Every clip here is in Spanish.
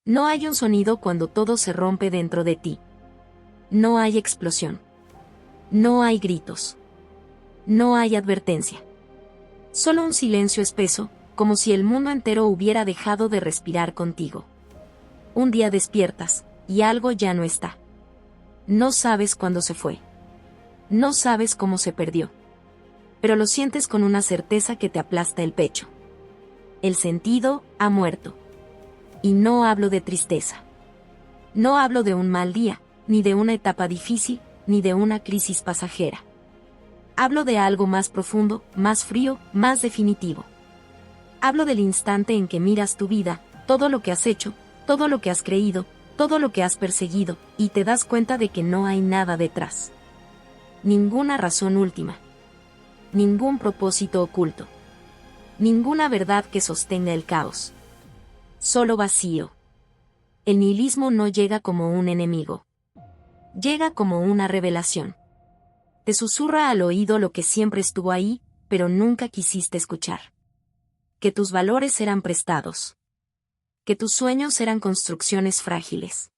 No hay un sonido cuando todo se rompe dentro de ti. No hay explosión. No hay gritos. No hay advertencia. Solo un silencio espeso, como si el mundo entero hubiera dejado de respirar contigo. Un día despiertas, y algo ya no está. No sabes cuándo se fue. No sabes cómo se perdió. Pero lo sientes con una certeza que te aplasta el pecho. El sentido ha muerto. Y no hablo de tristeza. No hablo de un mal día, ni de una etapa difícil, ni de una crisis pasajera. Hablo de algo más profundo, más frío, más definitivo. Hablo del instante en que miras tu vida, todo lo que has hecho, todo lo que has creído, todo lo que has perseguido, y te das cuenta de que no hay nada detrás. Ninguna razón última. Ningún propósito oculto. Ninguna verdad que sostenga el caos. Solo vacío. El nihilismo no llega como un enemigo. Llega como una revelación. Te susurra al oído lo que siempre estuvo ahí, pero nunca quisiste escuchar. Que tus valores eran prestados. Que tus sueños eran construcciones frágiles.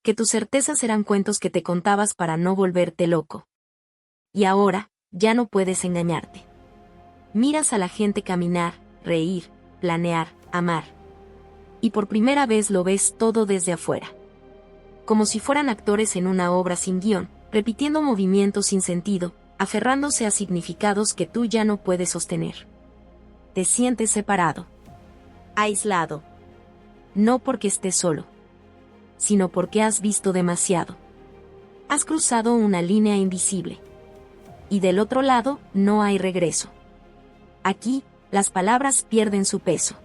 Que tus certezas eran cuentos que te contabas para no volverte loco. Y ahora, ya no puedes engañarte. Miras a la gente caminar, reír, planear, amar. Y por primera vez lo ves todo desde afuera. Como si fueran actores en una obra sin guión, repitiendo movimientos sin sentido, aferrándose a significados que tú ya no puedes sostener. Te sientes separado. Aislado. No porque estés solo, sino porque has visto demasiado. Has cruzado una línea invisible. Y del otro lado, no hay regreso. Aquí, las palabras pierden su peso.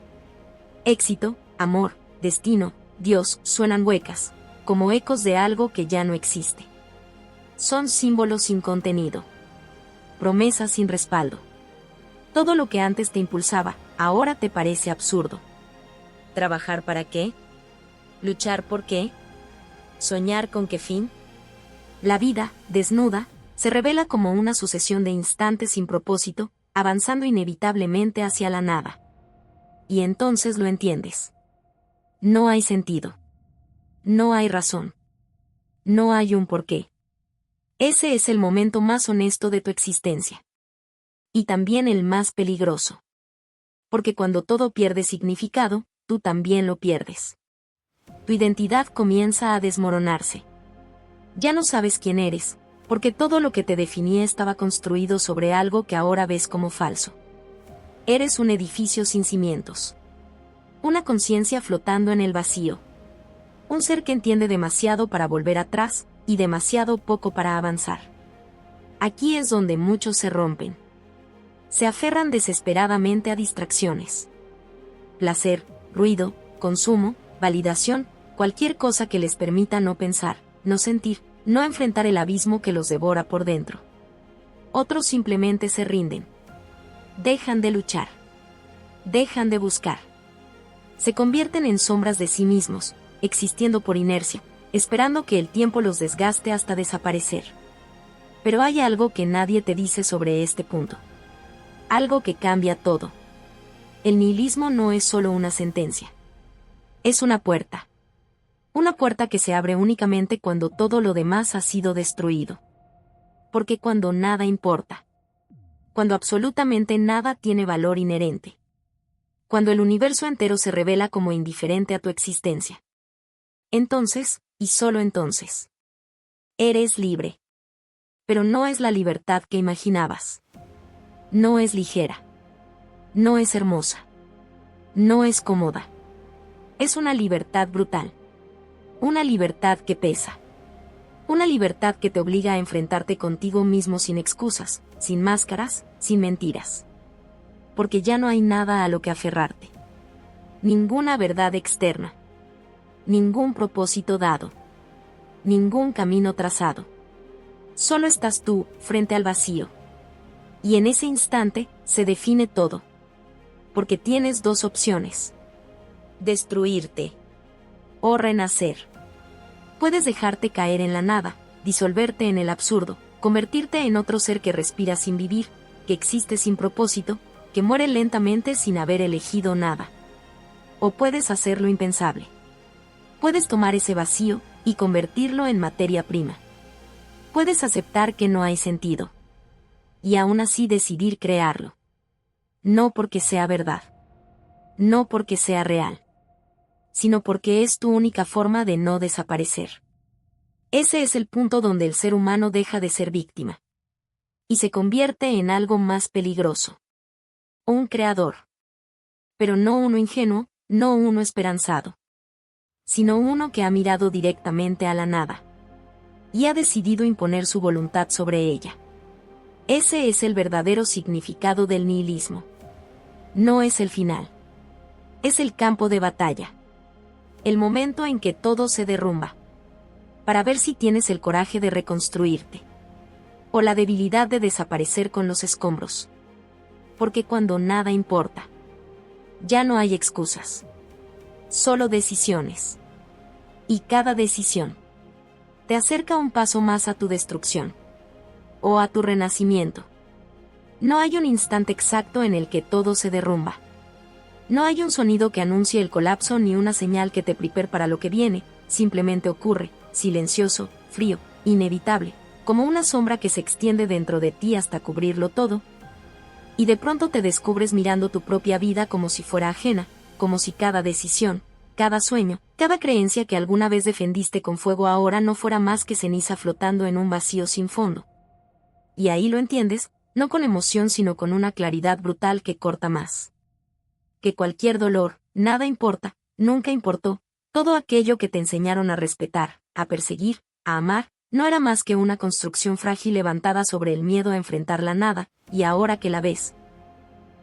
Éxito, amor, destino, Dios, suenan huecas, como ecos de algo que ya no existe. Son símbolos sin contenido. Promesas sin respaldo. Todo lo que antes te impulsaba, ahora te parece absurdo. ¿Trabajar para qué? ¿Luchar por qué? ¿Soñar con qué fin? La vida, desnuda, se revela como una sucesión de instantes sin propósito, avanzando inevitablemente hacia la nada. Y entonces lo entiendes. No hay sentido. No hay razón. No hay un porqué. Ese es el momento más honesto de tu existencia. Y también el más peligroso. Porque cuando todo pierde significado, tú también lo pierdes. Tu identidad comienza a desmoronarse. Ya no sabes quién eres, porque todo lo que te definía estaba construido sobre algo que ahora ves como falso. Eres un edificio sin cimientos. Una conciencia flotando en el vacío. Un ser que entiende demasiado para volver atrás, y demasiado poco para avanzar. Aquí es donde muchos se rompen. Se aferran desesperadamente a distracciones. Placer, ruido, consumo, validación, cualquier cosa que les permita no pensar, no sentir, no enfrentar el abismo que los devora por dentro. Otros simplemente se rinden. Dejan de luchar. Dejan de buscar. Se convierten en sombras de sí mismos, existiendo por inercia, esperando que el tiempo los desgaste hasta desaparecer. Pero hay algo que nadie te dice sobre este punto. Algo que cambia todo. El nihilismo no es solo una sentencia. Es una puerta. Una puerta que se abre únicamente cuando todo lo demás ha sido destruido. Porque cuando nada importa. Cuando absolutamente nada tiene valor inherente. Cuando el universo entero se revela como indiferente a tu existencia. Entonces, y solo entonces, eres libre. Pero no es la libertad que imaginabas. No es ligera. No es hermosa. No es cómoda. Es una libertad brutal. Una libertad que pesa. Una libertad que te obliga a enfrentarte contigo mismo sin excusas, sin máscaras, sin mentiras. Porque ya no hay nada a lo que aferrarte. Ninguna verdad externa. Ningún propósito dado. Ningún camino trazado. Solo estás tú, frente al vacío. Y en ese instante, se define todo. Porque tienes dos opciones. Destruirte. O renacer. Puedes dejarte caer en la nada, disolverte en el absurdo, convertirte en otro ser que respira sin vivir, que existe sin propósito, que muere lentamente sin haber elegido nada. O puedes hacer lo impensable. Puedes tomar ese vacío y convertirlo en materia prima. Puedes aceptar que no hay sentido. Y aún así decidir crearlo. No porque sea verdad. No porque sea real. Sino porque es tu única forma de no desaparecer. Ese es el punto donde el ser humano deja de ser víctima. Y se convierte en algo más peligroso. Un creador. Pero no uno ingenuo, no uno esperanzado. Sino uno que ha mirado directamente a la nada. Y ha decidido imponer su voluntad sobre ella. Ese es el verdadero significado del nihilismo. No es el final. Es el campo de batalla. El momento en que todo se derrumba. Para ver si tienes el coraje de reconstruirte. O la debilidad de desaparecer con los escombros. Porque cuando nada importa, ya no hay excusas. Solo decisiones. Y cada decisión te acerca un paso más a tu destrucción. O a tu renacimiento. No hay un instante exacto en el que todo se derrumba. No hay un sonido que anuncie el colapso ni una señal que te prepare para lo que viene, simplemente ocurre, silencioso, frío, inevitable, como una sombra que se extiende dentro de ti hasta cubrirlo todo. Y de pronto te descubres mirando tu propia vida como si fuera ajena, como si cada decisión, cada sueño, cada creencia que alguna vez defendiste con fuego ahora no fuera más que ceniza flotando en un vacío sin fondo. Y ahí lo entiendes, no con emoción sino con una claridad brutal que corta más. Que cualquier dolor, nada importa, nunca importó, todo aquello que te enseñaron a respetar, a perseguir, a amar, no era más que una construcción frágil levantada sobre el miedo a enfrentar la nada, y ahora que la ves,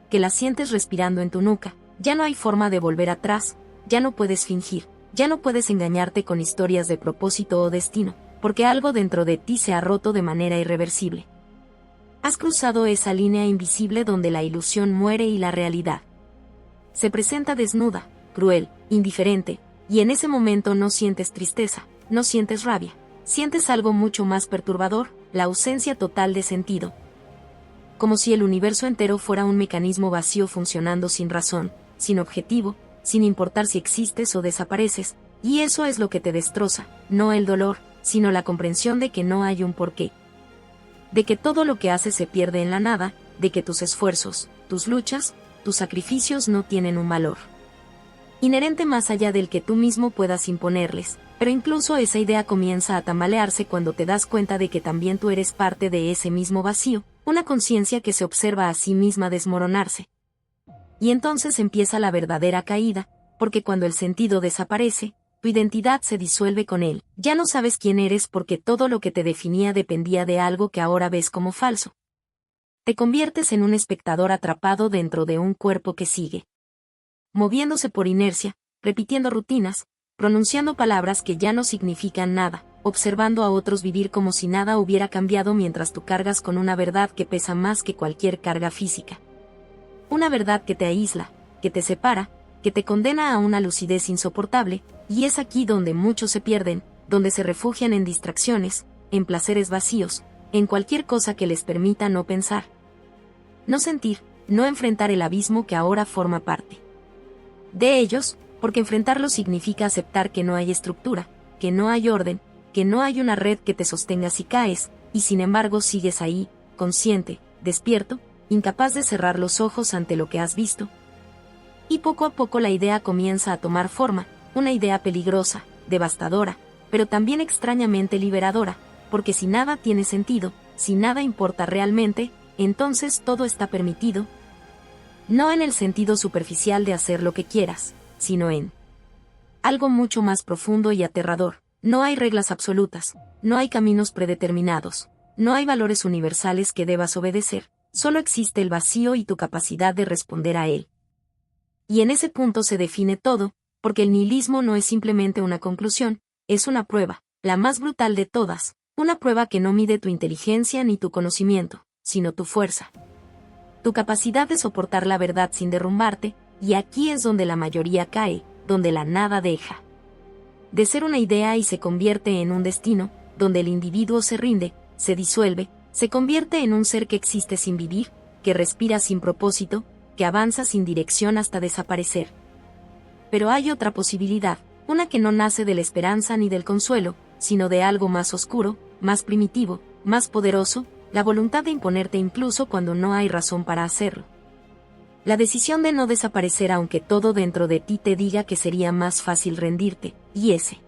que la sientes respirando en tu nuca, ya no hay forma de volver atrás, ya no puedes fingir, ya no puedes engañarte con historias de propósito o destino, porque algo dentro de ti se ha roto de manera irreversible. Has cruzado esa línea invisible donde la ilusión muere y la realidad se presenta desnuda, cruel, indiferente, y en ese momento no sientes tristeza, no sientes rabia, sientes algo mucho más perturbador, la ausencia total de sentido. Como si el universo entero fuera un mecanismo vacío funcionando sin razón, sin objetivo, sin importar si existes o desapareces, y eso es lo que te destroza, no el dolor, sino la comprensión de que no hay un porqué. De que todo lo que haces se pierde en la nada, de que tus esfuerzos, tus luchas, tus sacrificios no tienen un valor inherente más allá del que tú mismo puedas imponerles, pero incluso esa idea comienza a tambalearse cuando te das cuenta de que también tú eres parte de ese mismo vacío, una conciencia que se observa a sí misma desmoronarse. Y entonces empieza la verdadera caída, porque cuando el sentido desaparece, tu identidad se disuelve con él, ya no sabes quién eres porque todo lo que te definía dependía de algo que ahora ves como falso. Te conviertes en un espectador atrapado dentro de un cuerpo que sigue moviéndose por inercia, repitiendo rutinas, pronunciando palabras que ya no significan nada, observando a otros vivir como si nada hubiera cambiado mientras tú cargas con una verdad que pesa más que cualquier carga física. Una verdad que te aísla, que te separa, que te condena a una lucidez insoportable, y es aquí donde muchos se pierden, donde se refugian en distracciones, en placeres vacíos, en cualquier cosa que les permita no pensar, no sentir, no enfrentar el abismo que ahora forma parte de ellos, porque enfrentarlo significa aceptar que no hay estructura, que no hay orden, que no hay una red que te sostenga si caes, y sin embargo sigues ahí, consciente, despierto, incapaz de cerrar los ojos ante lo que has visto. Y poco a poco la idea comienza a tomar forma, una idea peligrosa, devastadora, pero también extrañamente liberadora, porque si nada tiene sentido, si nada importa realmente, entonces todo está permitido. No en el sentido superficial de hacer lo que quieras, sino en algo mucho más profundo y aterrador. No hay reglas absolutas, no hay caminos predeterminados, no hay valores universales que debas obedecer, solo existe el vacío y tu capacidad de responder a él. Y en ese punto se define todo, porque el nihilismo no es simplemente una conclusión, es una prueba, la más brutal de todas, una prueba que no mide tu inteligencia ni tu conocimiento, sino tu fuerza. Tu capacidad de soportar la verdad sin derrumbarte, y aquí es donde la mayoría cae, donde la nada deja de ser una idea y se convierte en un destino, donde el individuo se rinde, se disuelve, se convierte en un ser que existe sin vivir, que respira sin propósito, que avanza sin dirección hasta desaparecer. Pero hay otra posibilidad, una que no nace de la esperanza ni del consuelo, sino de algo más oscuro, más primitivo, más poderoso, la voluntad de imponerte incluso cuando no hay razón para hacerlo. La decisión de no desaparecer aunque todo dentro de ti te diga que sería más fácil rendirte, y ese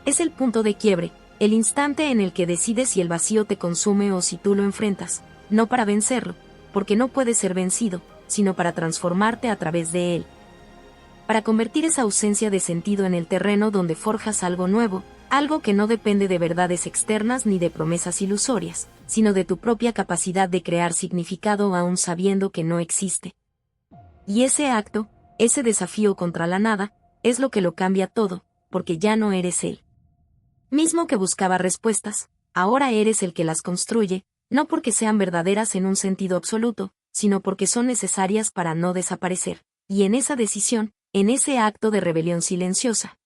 es el punto de quiebre, el instante en el que decides si el vacío te consume o si tú lo enfrentas, no para vencerlo, porque no puedes ser vencido, sino para transformarte a través de él. Para convertir esa ausencia de sentido en el terreno donde forjas algo nuevo, algo que no depende de verdades externas ni de promesas ilusorias, sino de tu propia capacidad de crear significado aún sabiendo que no existe. Y ese acto, ese desafío contra la nada, es lo que lo cambia todo, porque ya no eres él mismo que buscaba respuestas, ahora eres el que las construye, no porque sean verdaderas en un sentido absoluto, sino porque son necesarias para no desaparecer, y en esa decisión, en ese acto de rebelión silenciosa,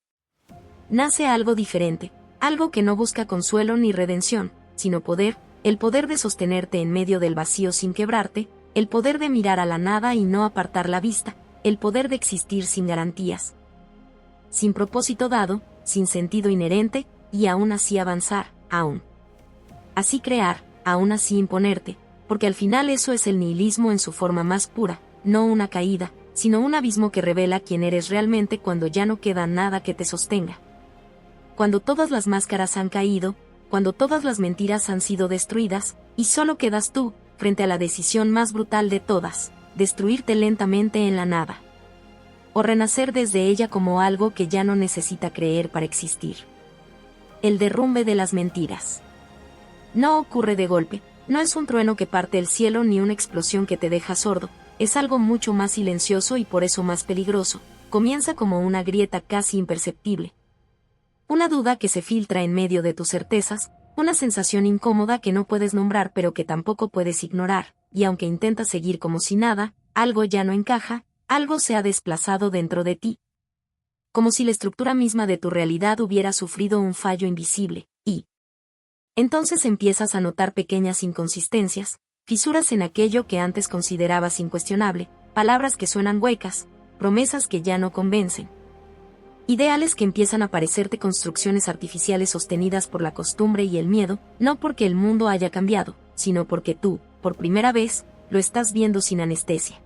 nace algo diferente, algo que no busca consuelo ni redención, sino poder, el poder de sostenerte en medio del vacío sin quebrarte, el poder de mirar a la nada y no apartar la vista, el poder de existir sin garantías, sin propósito dado, sin sentido inherente, y aún así avanzar, aún así crear, aún así imponerte, porque al final eso es el nihilismo en su forma más pura, no una caída, sino un abismo que revela quién eres realmente cuando ya no queda nada que te sostenga. Cuando todas las máscaras han caído, cuando todas las mentiras han sido destruidas, y solo quedas tú, frente a la decisión más brutal de todas, destruirte lentamente en la nada. O renacer desde ella como algo que ya no necesita creer para existir. El derrumbe de las mentiras. No ocurre de golpe, no es un trueno que parte el cielo ni una explosión que te deja sordo, es algo mucho más silencioso y por eso más peligroso, comienza como una grieta casi imperceptible. Una duda que se filtra en medio de tus certezas, una sensación incómoda que no puedes nombrar pero que tampoco puedes ignorar, y aunque intentas seguir como si nada, algo ya no encaja, algo se ha desplazado dentro de ti. Como si la estructura misma de tu realidad hubiera sufrido un fallo invisible, y entonces empiezas a notar pequeñas inconsistencias, fisuras en aquello que antes considerabas incuestionable, palabras que suenan huecas, promesas que ya no convencen. Ideales que empiezan a parecerte construcciones artificiales sostenidas por la costumbre y el miedo, no porque el mundo haya cambiado, sino porque tú, por primera vez, lo estás viendo sin anestesia.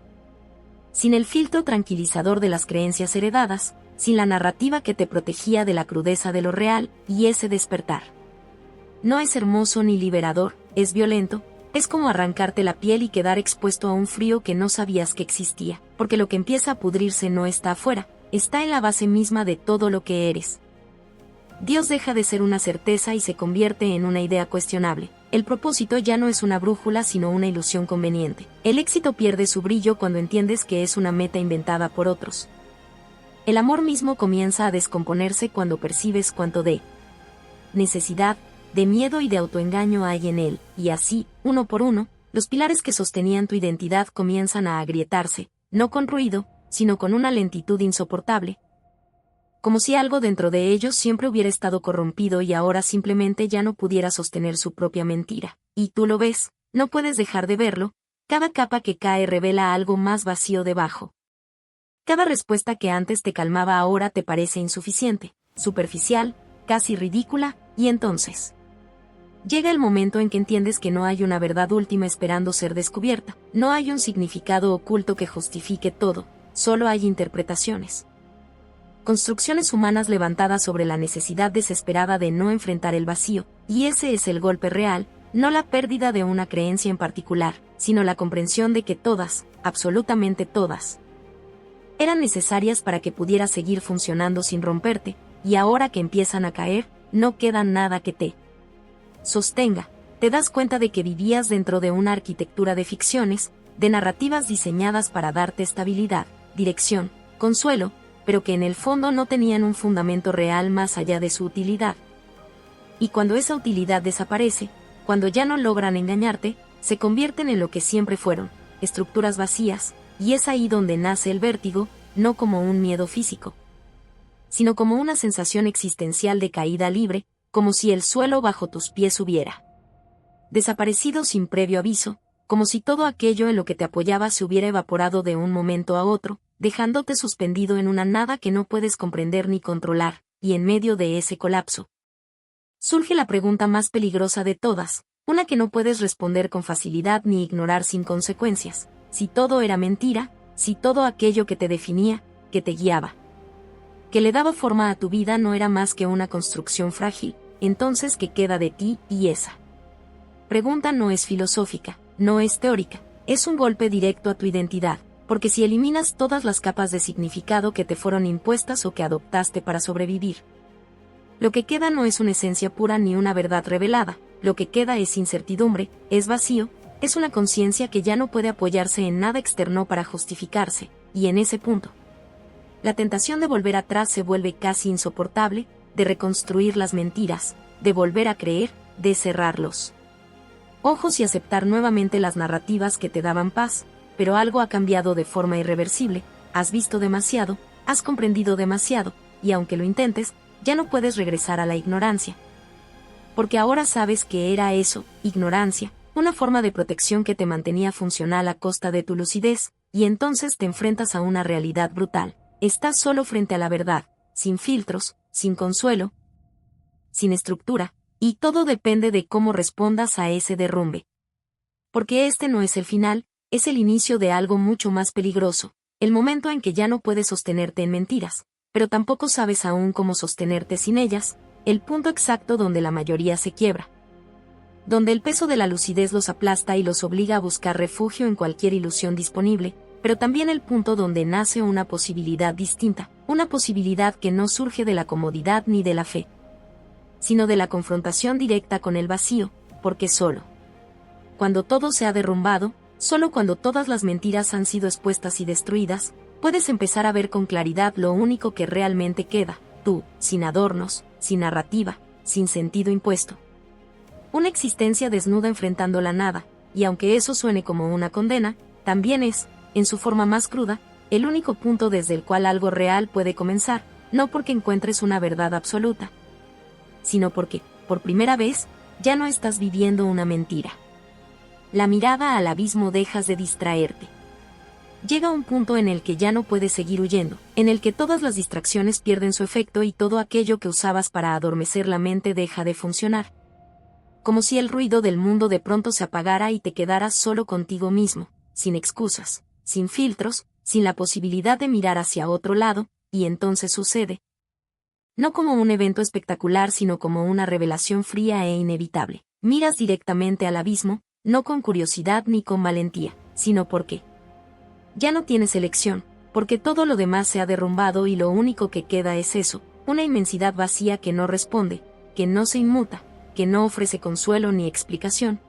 Sin el filtro tranquilizador de las creencias heredadas, sin la narrativa que te protegía de la crudeza de lo real, y ese despertar. No es hermoso ni liberador, es violento, es como arrancarte la piel y quedar expuesto a un frío que no sabías que existía, porque lo que empieza a pudrirse no está afuera, está en la base misma de todo lo que eres. Dios deja de ser una certeza y se convierte en una idea cuestionable. El propósito ya no es una brújula sino una ilusión conveniente. El éxito pierde su brillo cuando entiendes que es una meta inventada por otros. El amor mismo comienza a descomponerse cuando percibes cuánto de necesidad, de miedo y de autoengaño hay en él, y así, uno por uno, los pilares que sostenían tu identidad comienzan a agrietarse, no con ruido, sino con una lentitud insoportable. Como si algo dentro de ellos siempre hubiera estado corrompido y ahora simplemente ya no pudiera sostener su propia mentira. Y tú lo ves, no puedes dejar de verlo, cada capa que cae revela algo más vacío debajo. Cada respuesta que antes te calmaba ahora te parece insuficiente, superficial, casi ridícula, y entonces llega el momento en que entiendes que no hay una verdad última esperando ser descubierta, no hay un significado oculto que justifique todo, solo hay interpretaciones. Construcciones humanas levantadas sobre la necesidad desesperada de no enfrentar el vacío, y ese es el golpe real, no la pérdida de una creencia en particular, sino la comprensión de que todas, absolutamente todas, eran necesarias para que pudieras seguir funcionando sin romperte, y ahora que empiezan a caer, no queda nada que te sostenga. Te das cuenta de que vivías dentro de una arquitectura de ficciones, de narrativas diseñadas para darte estabilidad, dirección, consuelo, pero que en el fondo no tenían un fundamento real más allá de su utilidad. Y cuando esa utilidad desaparece, cuando ya no logran engañarte, se convierten en lo que siempre fueron, estructuras vacías, y es ahí donde nace el vértigo, no como un miedo físico, sino como una sensación existencial de caída libre, como si el suelo bajo tus pies hubiera desaparecido sin previo aviso, como si todo aquello en lo que te apoyabas se hubiera evaporado de un momento a otro, dejándote suspendido en una nada que no puedes comprender ni controlar, y en medio de ese colapso surge la pregunta más peligrosa de todas, una que no puedes responder con facilidad ni ignorar sin consecuencias: si todo era mentira, si todo aquello que te definía, que te guiaba, que le daba forma a tu vida no era más que una construcción frágil, entonces ¿qué queda de ti? Y esa pregunta no es filosófica, no es teórica, es un golpe directo a tu identidad, porque si eliminas todas las capas de significado que te fueron impuestas o que adoptaste para sobrevivir, lo que queda no es una esencia pura ni una verdad revelada, lo que queda es incertidumbre, es vacío, es una conciencia que ya no puede apoyarse en nada externo para justificarse, y en ese punto la tentación de volver atrás se vuelve casi insoportable, de reconstruir las mentiras, de volver a creer, de cerrar los ojos y aceptar nuevamente las narrativas que te daban paz, pero algo ha cambiado de forma irreversible, has visto demasiado, has comprendido demasiado, y aunque lo intentes, ya no puedes regresar a la ignorancia. Porque ahora sabes que era eso, ignorancia, una forma de protección que te mantenía funcional a costa de tu lucidez, y entonces te enfrentas a una realidad brutal. Estás solo frente a la verdad, sin filtros, sin consuelo, sin estructura, y todo depende de cómo respondas a ese derrumbe. Porque este no es el final, es el inicio de algo mucho más peligroso, el momento en que ya no puedes sostenerte en mentiras, pero tampoco sabes aún cómo sostenerte sin ellas, el punto exacto donde la mayoría se quiebra. Donde el peso de la lucidez los aplasta y los obliga a buscar refugio en cualquier ilusión disponible, pero también el punto donde nace una posibilidad distinta, una posibilidad que no surge de la comodidad ni de la fe, sino de la confrontación directa con el vacío, porque solo cuando todo se ha derrumbado, solo cuando todas las mentiras han sido expuestas y destruidas, puedes empezar a ver con claridad lo único que realmente queda, tú, sin adornos, sin narrativa, sin sentido impuesto. Una existencia desnuda enfrentando la nada, y aunque eso suene como una condena, también es, en su forma más cruda, el único punto desde el cual algo real puede comenzar, no porque encuentres una verdad absoluta, sino porque, por primera vez, ya no estás viviendo una mentira. La mirada al abismo dejas de distraerte. Llega un punto en el que ya no puedes seguir huyendo, en el que todas las distracciones pierden su efecto y todo aquello que usabas para adormecer la mente deja de funcionar. Como si el ruido del mundo de pronto se apagara y te quedaras solo contigo mismo, sin excusas, sin filtros, sin la posibilidad de mirar hacia otro lado, y entonces sucede. No como un evento espectacular sino como una revelación fría e inevitable. Miras directamente al abismo, no con curiosidad ni con valentía, sino porque ya no tienes elección, porque todo lo demás se ha derrumbado y lo único que queda es eso, una inmensidad vacía que no responde, que no se inmuta, que no ofrece consuelo ni explicación.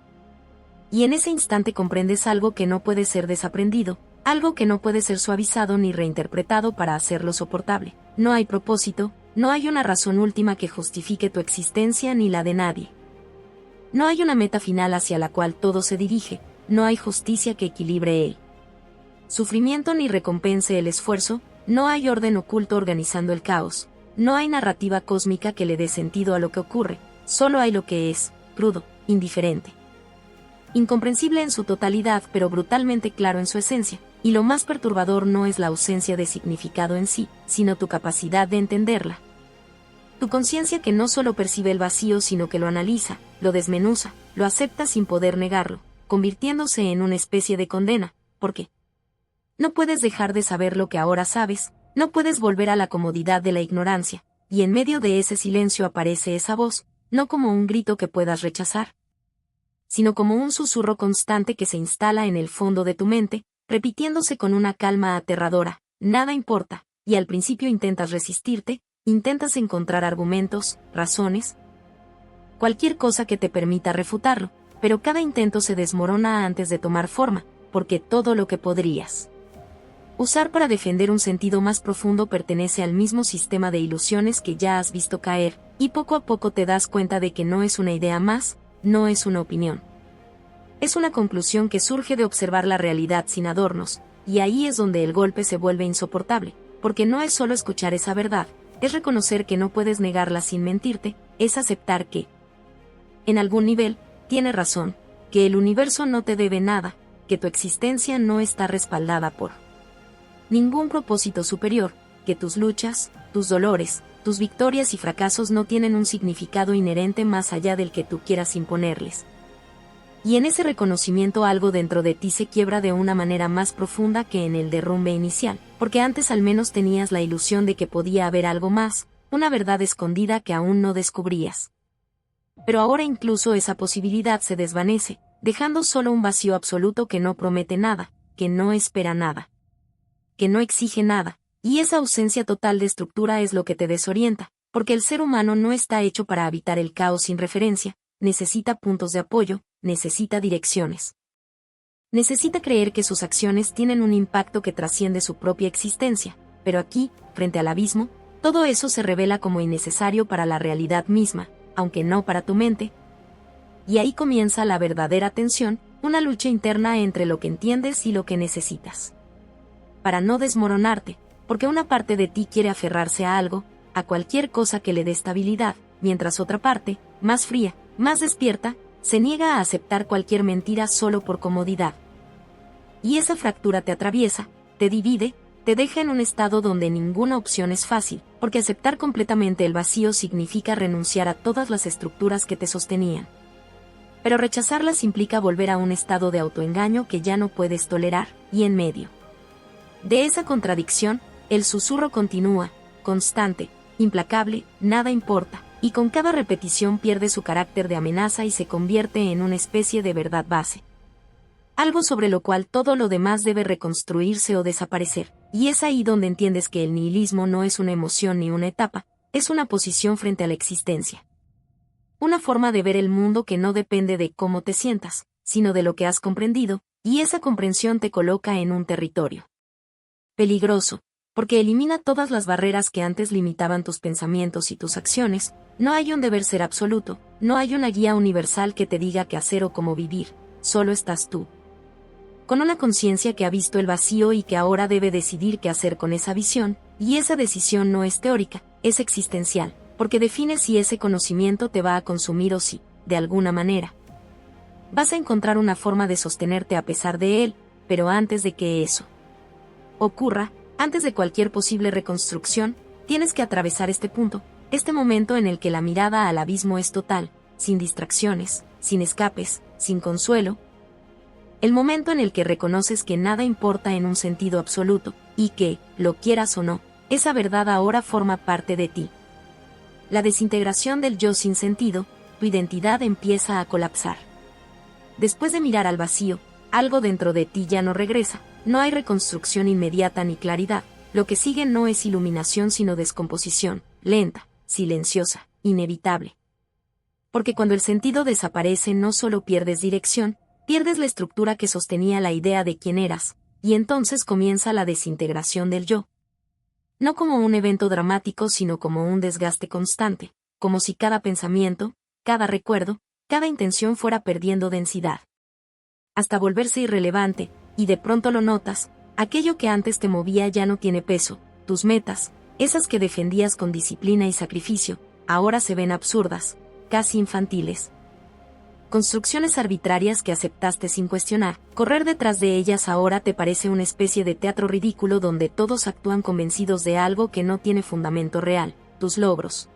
Y en ese instante comprendes algo que no puede ser desaprendido, algo que no puede ser suavizado ni reinterpretado para hacerlo soportable. No hay propósito, no hay una razón última que justifique tu existencia ni la de nadie. No hay una meta final hacia la cual todo se dirige, no hay justicia que equilibre el sufrimiento ni recompense el esfuerzo, no hay orden oculto organizando el caos, no hay narrativa cósmica que le dé sentido a lo que ocurre, solo hay lo que es, crudo, indiferente, incomprensible en su totalidad pero brutalmente claro en su esencia, y lo más perturbador no es la ausencia de significado en sí, sino tu capacidad de entenderla. Tu conciencia que no solo percibe el vacío sino que lo analiza, lo desmenuza, lo acepta sin poder negarlo, convirtiéndose en una especie de condena, porque no puedes dejar de saber lo que ahora sabes, no puedes volver a la comodidad de la ignorancia, y en medio de ese silencio aparece esa voz, no como un grito que puedas rechazar, sino como un susurro constante que se instala en el fondo de tu mente, repitiéndose con una calma aterradora: nada importa, y al principio intentas resistirte, intentas encontrar argumentos, razones, cualquier cosa que te permita refutarlo, pero cada intento se desmorona antes de tomar forma, porque todo lo que podrías usar para defender un sentido más profundo pertenece al mismo sistema de ilusiones que ya has visto caer, y poco a poco te das cuenta de que no es una idea más, no es una opinión. Es una conclusión que surge de observar la realidad sin adornos, y ahí es donde el golpe se vuelve insoportable, porque no es solo escuchar esa verdad, es reconocer que no puedes negarla sin mentirte, es aceptar que, en algún nivel, tiene razón, que el universo no te debe nada, que tu existencia no está respaldada por ningún propósito superior, que tus luchas, tus dolores, tus victorias y fracasos no tienen un significado inherente más allá del que tú quieras imponerles. Y en ese reconocimiento algo dentro de ti se quiebra de una manera más profunda que en el derrumbe inicial, porque antes al menos tenías la ilusión de que podía haber algo más, una verdad escondida que aún no descubrías. Pero ahora incluso esa posibilidad se desvanece, dejando solo un vacío absoluto que no promete nada, que no espera nada, que no exige nada, y esa ausencia total de estructura es lo que te desorienta, porque el ser humano no está hecho para habitar el caos sin referencia, necesita puntos de apoyo, necesita direcciones. Necesita creer que sus acciones tienen un impacto que trasciende su propia existencia, pero aquí, frente al abismo, todo eso se revela como innecesario para la realidad misma, aunque no para tu mente. Y ahí comienza la verdadera tensión, una lucha interna entre lo que entiendes y lo que necesitas. Para no desmoronarte, porque una parte de ti quiere aferrarse a algo, a cualquier cosa que le dé estabilidad, mientras otra parte, más fría, más despierta, se niega a aceptar cualquier mentira solo por comodidad. Y esa fractura te atraviesa, te divide, te deja en un estado donde ninguna opción es fácil, porque aceptar completamente el vacío significa renunciar a todas las estructuras que te sostenían. Pero rechazarlas implica volver a un estado de autoengaño que ya no puedes tolerar, y en medio de esa contradicción, el susurro continúa, constante, implacable, nada importa, y con cada repetición pierde su carácter de amenaza y se convierte en una especie de verdad base. Algo sobre lo cual todo lo demás debe reconstruirse o desaparecer, y es ahí donde entiendes que el nihilismo no es una emoción ni una etapa, es una posición frente a la existencia. Una forma de ver el mundo que no depende de cómo te sientas, sino de lo que has comprendido, y esa comprensión te coloca en un territorio peligroso, porque elimina todas las barreras que antes limitaban tus pensamientos y tus acciones. No hay un deber ser absoluto, no hay una guía universal que te diga qué hacer o cómo vivir, solo estás tú. Con una conciencia que ha visto el vacío y que ahora debe decidir qué hacer con esa visión, y esa decisión no es teórica, es existencial, porque define si ese conocimiento te va a consumir o si, de alguna manera, vas a encontrar una forma de sostenerte a pesar de él, pero antes de que eso ocurra, antes de cualquier posible reconstrucción, tienes que atravesar este punto, este momento en el que la mirada al abismo es total, sin distracciones, sin escapes, sin consuelo. El momento en el que reconoces que nada importa en un sentido absoluto, y que, lo quieras o no, esa verdad ahora forma parte de ti. La desintegración del yo sin sentido, tu identidad empieza a colapsar. Después de mirar al vacío, algo dentro de ti ya no regresa, no hay reconstrucción inmediata ni claridad, lo que sigue no es iluminación sino descomposición, lenta, silenciosa, inevitable. Porque cuando el sentido desaparece no solo pierdes dirección, pierdes la estructura que sostenía la idea de quién eras, y entonces comienza la desintegración del yo. No como un evento dramático sino como un desgaste constante, como si cada pensamiento, cada recuerdo, cada intención fuera perdiendo densidad, hasta volverse irrelevante, y de pronto lo notas, aquello que antes te movía ya no tiene peso, tus metas, esas que defendías con disciplina y sacrificio, ahora se ven absurdas, casi infantiles. Construcciones arbitrarias que aceptaste sin cuestionar, correr detrás de ellas ahora te parece una especie de teatro ridículo donde todos actúan convencidos de algo que no tiene fundamento real, tus logros.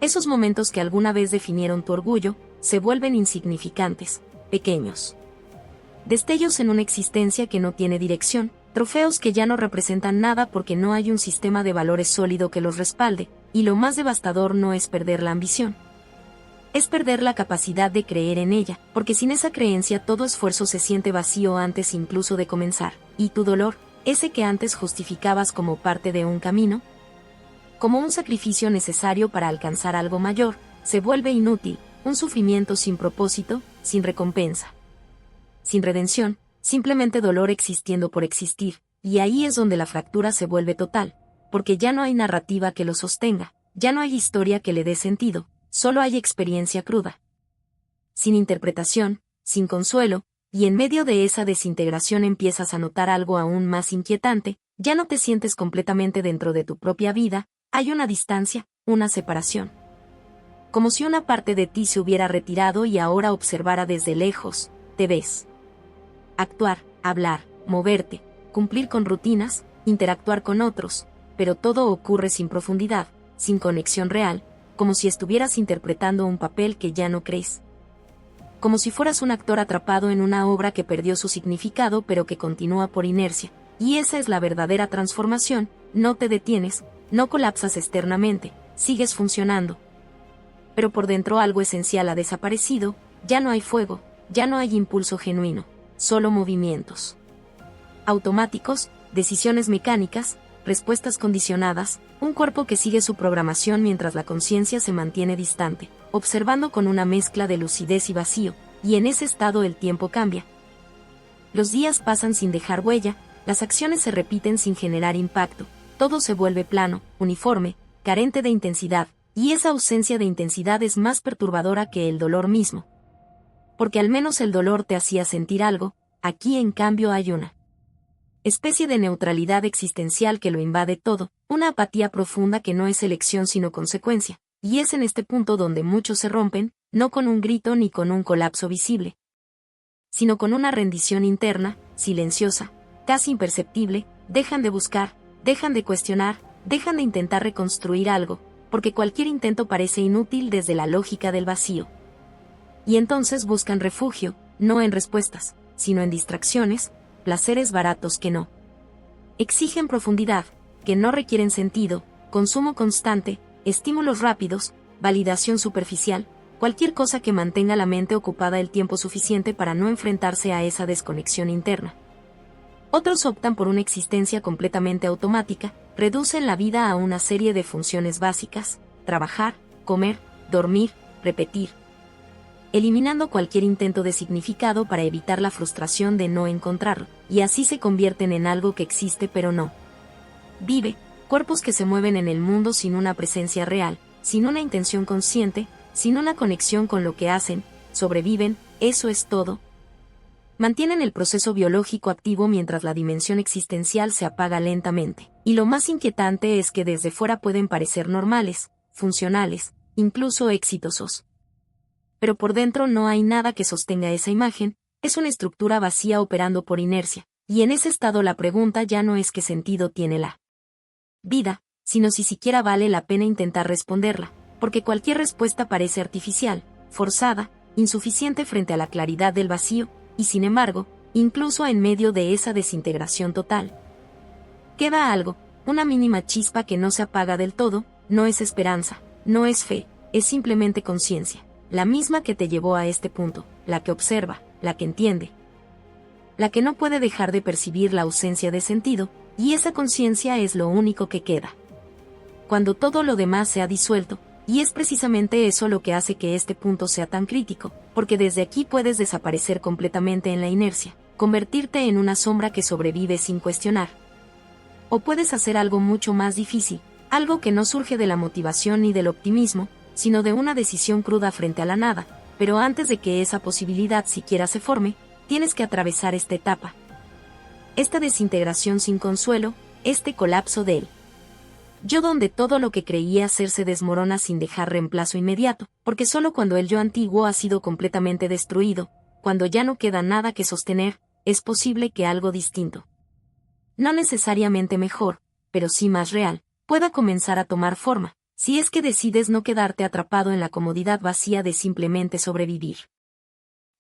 Esos momentos que alguna vez definieron tu orgullo, se vuelven insignificantes, pequeños. Destellos en una existencia que no tiene dirección, trofeos que ya no representan nada porque no hay un sistema de valores sólido que los respalde, y lo más devastador no es perder la ambición. Es perder la capacidad de creer en ella, porque sin esa creencia todo esfuerzo se siente vacío antes incluso de comenzar, y tu dolor, ese que antes justificabas como parte de un camino, como un sacrificio necesario para alcanzar algo mayor, se vuelve inútil, un sufrimiento sin propósito, sin recompensa, sin redención, simplemente dolor existiendo por existir, y ahí es donde la fractura se vuelve total, porque ya no hay narrativa que lo sostenga, ya no hay historia que le dé sentido, solo hay experiencia cruda, sin interpretación, sin consuelo, y en medio de esa desintegración empiezas a notar algo aún más inquietante, ya no te sientes completamente dentro de tu propia vida, hay una distancia, una separación. Como si una parte de ti se hubiera retirado y ahora observara desde lejos, te ves actuar, hablar, moverte, cumplir con rutinas, interactuar con otros, pero todo ocurre sin profundidad, sin conexión real, como si estuvieras interpretando un papel que ya no crees. Como si fueras un actor atrapado en una obra que perdió su significado pero que continúa por inercia. Y esa es la verdadera transformación, no te detienes, no colapsas externamente, sigues funcionando. Pero por dentro algo esencial ha desaparecido, ya no hay fuego, ya no hay impulso genuino, solo movimientos automáticos, decisiones mecánicas, respuestas condicionadas, un cuerpo que sigue su programación mientras la conciencia se mantiene distante, observando con una mezcla de lucidez y vacío, y en ese estado el tiempo cambia. Los días pasan sin dejar huella, las acciones se repiten sin generar impacto, todo se vuelve plano, uniforme, carente de intensidad, y esa ausencia de intensidad es más perturbadora que el dolor mismo. Porque al menos el dolor te hacía sentir algo, aquí en cambio hay una especie de neutralidad existencial que lo invade todo, una apatía profunda que no es elección sino consecuencia, y es en este punto donde muchos se rompen, no con un grito ni con un colapso visible, sino con una rendición interna, silenciosa, casi imperceptible, dejan de buscar, dejan de cuestionar, dejan de intentar reconstruir algo, porque cualquier intento parece inútil desde la lógica del vacío. Y entonces buscan refugio, no en respuestas, sino en distracciones, placeres baratos que no exigen profundidad, que no requieren sentido, consumo constante, estímulos rápidos, validación superficial, cualquier cosa que mantenga la mente ocupada el tiempo suficiente para no enfrentarse a esa desconexión interna. Otros optan por una existencia completamente automática, reducen la vida a una serie de funciones básicas: trabajar, comer, dormir, repetir, eliminando cualquier intento de significado para evitar la frustración de no encontrarlo, y así se convierten en algo que existe pero no vive, cuerpos que se mueven en el mundo sin una presencia real, sin una intención consciente, sin una conexión con lo que hacen, sobreviven, eso es todo. Mantienen el proceso biológico activo mientras la dimensión existencial se apaga lentamente, y lo más inquietante es que desde fuera pueden parecer normales, funcionales, incluso exitosos. Pero por dentro no hay nada que sostenga esa imagen, es una estructura vacía operando por inercia, y en ese estado la pregunta ya no es qué sentido tiene la vida, sino si siquiera vale la pena intentar responderla, porque cualquier respuesta parece artificial, forzada, insuficiente frente a la claridad del vacío, y sin embargo, incluso en medio de esa desintegración total, queda algo, una mínima chispa que no se apaga del todo, no es esperanza, no es fe, es simplemente conciencia. La misma que te llevó a este punto, la que observa, la que entiende, la que no puede dejar de percibir la ausencia de sentido, y esa conciencia es lo único que queda. Cuando todo lo demás se ha disuelto, y es precisamente eso lo que hace que este punto sea tan crítico, porque desde aquí puedes desaparecer completamente en la inercia, convertirte en una sombra que sobrevive sin cuestionar. O puedes hacer algo mucho más difícil, algo que no surge de la motivación ni del optimismo, sino de una decisión cruda frente a la nada, pero antes de que esa posibilidad siquiera se forme, tienes que atravesar esta etapa. Esta desintegración sin consuelo, este colapso de él. Yo donde todo lo que creía ser se desmorona sin dejar reemplazo inmediato, porque solo cuando el yo antiguo ha sido completamente destruido, cuando ya no queda nada que sostener, es posible que algo distinto, no necesariamente mejor, pero sí más real, pueda comenzar a tomar forma. Si es que decides no quedarte atrapado en la comodidad vacía de simplemente sobrevivir.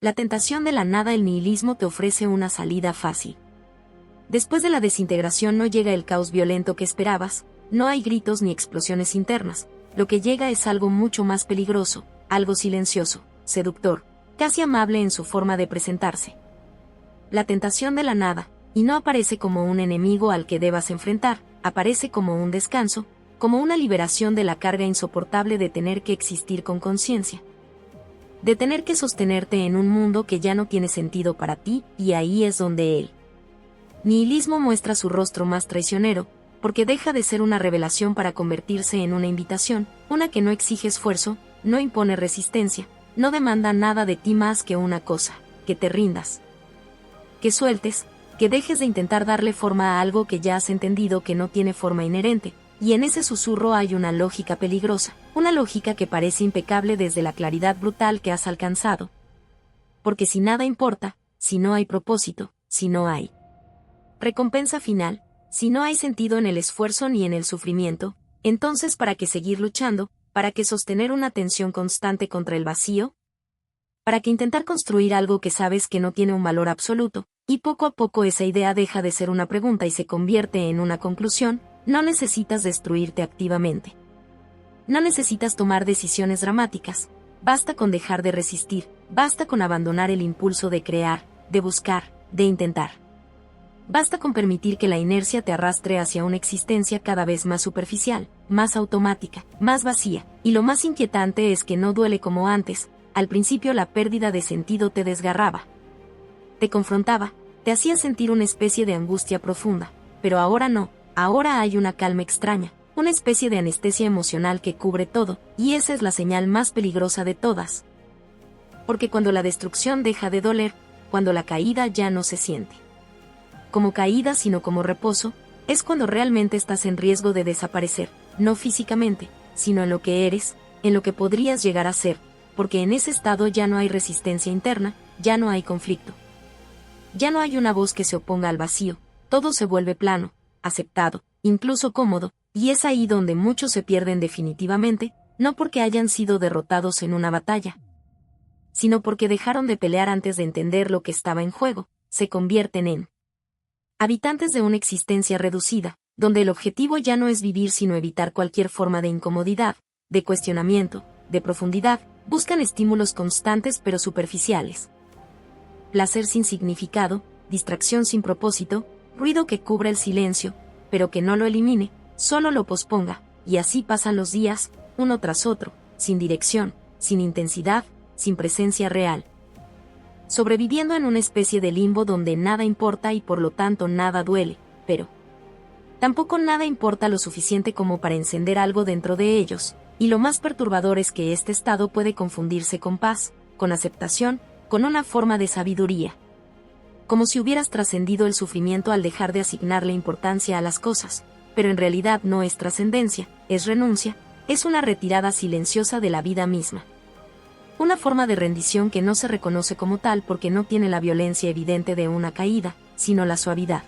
La tentación de la nada, el nihilismo, te ofrece una salida fácil. Después de la desintegración no llega el caos violento que esperabas, no hay gritos ni explosiones internas, lo que llega es algo mucho más peligroso, algo silencioso, seductor, casi amable en su forma de presentarse. La tentación de la nada, y no aparece como un enemigo al que debas enfrentar, aparece como un descanso, como una liberación de la carga insoportable de tener que existir con conciencia. De tener que sostenerte en un mundo que ya no tiene sentido para ti, y ahí es donde el nihilismo muestra su rostro más traicionero, porque deja de ser una revelación para convertirse en una invitación, una que no exige esfuerzo, no impone resistencia, no demanda nada de ti más que una cosa: que te rindas, que sueltes, que dejes de intentar darle forma a algo que ya has entendido que no tiene forma inherente. Y en ese susurro hay una lógica peligrosa, una lógica que parece impecable desde la claridad brutal que has alcanzado. Porque si nada importa, si no hay propósito, si no hay recompensa final, Si no hay sentido en el esfuerzo ni en el sufrimiento, entonces ¿para qué seguir luchando? ¿Para qué sostener una tensión constante contra el vacío? ¿Para qué intentar construir algo que sabes que no tiene un valor absoluto? Y poco a poco esa idea deja de ser una pregunta y se convierte en una conclusión. No necesitas destruirte activamente. No necesitas tomar decisiones dramáticas. Basta con dejar de resistir, basta con abandonar el impulso de crear, de buscar, de intentar. Basta con permitir que la inercia te arrastre hacia una existencia cada vez más superficial, más automática, más vacía, y lo más inquietante es que no duele como antes. Al principio la pérdida de sentido te desgarraba. Te confrontaba, te hacía sentir una especie de angustia profunda, pero ahora no, ahora hay una calma extraña, una especie de anestesia emocional que cubre todo, y esa es la señal más peligrosa de todas. Porque cuando la destrucción deja de doler, cuando la caída ya no se siente como caída sino como reposo, es cuando realmente estás en riesgo de desaparecer, no físicamente, sino en lo que eres, en lo que podrías llegar a ser, porque en ese estado ya no hay resistencia interna, ya no hay conflicto. Ya no hay una voz que se oponga al vacío, todo se vuelve plano, aceptado, incluso cómodo, y es ahí donde muchos se pierden definitivamente, no porque hayan sido derrotados en una batalla, sino porque dejaron de pelear antes de entender lo que estaba en juego, se convierten en habitantes de una existencia reducida, donde el objetivo ya no es vivir sino evitar cualquier forma de incomodidad, de cuestionamiento, de profundidad, buscan estímulos constantes pero superficiales. Placer sin significado, distracción sin propósito, ruido que cubra el silencio, pero que no lo elimine, solo lo posponga, y así pasan los días, uno tras otro, sin dirección, sin intensidad, sin presencia real. Sobreviviendo en una especie de limbo donde nada importa y por lo tanto nada duele, pero tampoco nada importa lo suficiente como para encender algo dentro de ellos, y lo más perturbador es que este estado puede confundirse con paz, con aceptación, con una forma de sabiduría. Como si hubieras trascendido el sufrimiento al dejar de asignarle importancia a las cosas, pero en realidad no es trascendencia, es renuncia, es una retirada silenciosa de la vida misma. Una forma de rendición que no se reconoce como tal porque no tiene la violencia evidente de una caída, sino la suavidad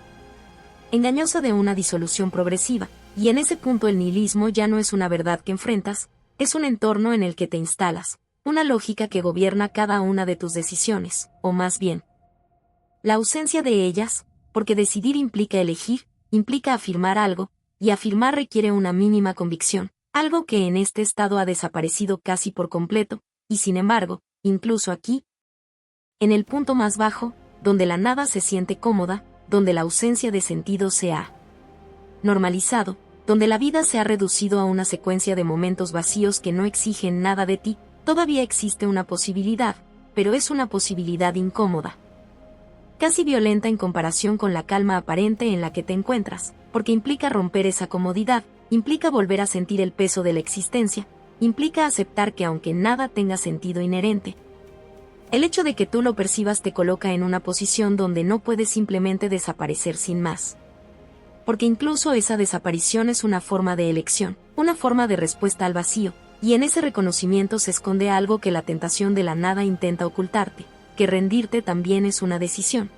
engañosa de una disolución progresiva, y en ese punto el nihilismo ya no es una verdad que enfrentas, es un entorno en el que te instalas, una lógica que gobierna cada una de tus decisiones, o más bien, la ausencia de ellas, porque decidir implica elegir, implica afirmar algo, y afirmar requiere una mínima convicción, algo que en este estado ha desaparecido casi por completo, y sin embargo, incluso aquí, en el punto más bajo, donde la nada se siente cómoda, donde la ausencia de sentido se ha normalizado, donde la vida se ha reducido a una secuencia de momentos vacíos que no exigen nada de ti, todavía existe una posibilidad, pero es una posibilidad incómoda, casi violenta en comparación con la calma aparente en la que te encuentras, porque implica romper esa comodidad, implica volver a sentir el peso de la existencia, implica aceptar que aunque nada tenga sentido inherente, el hecho de que tú lo percibas te coloca en una posición donde no puedes simplemente desaparecer sin más. Porque incluso esa desaparición es una forma de elección, una forma de respuesta al vacío, y en ese reconocimiento se esconde algo que la tentación de la nada intenta ocultarte, que rendirte también es una decisión.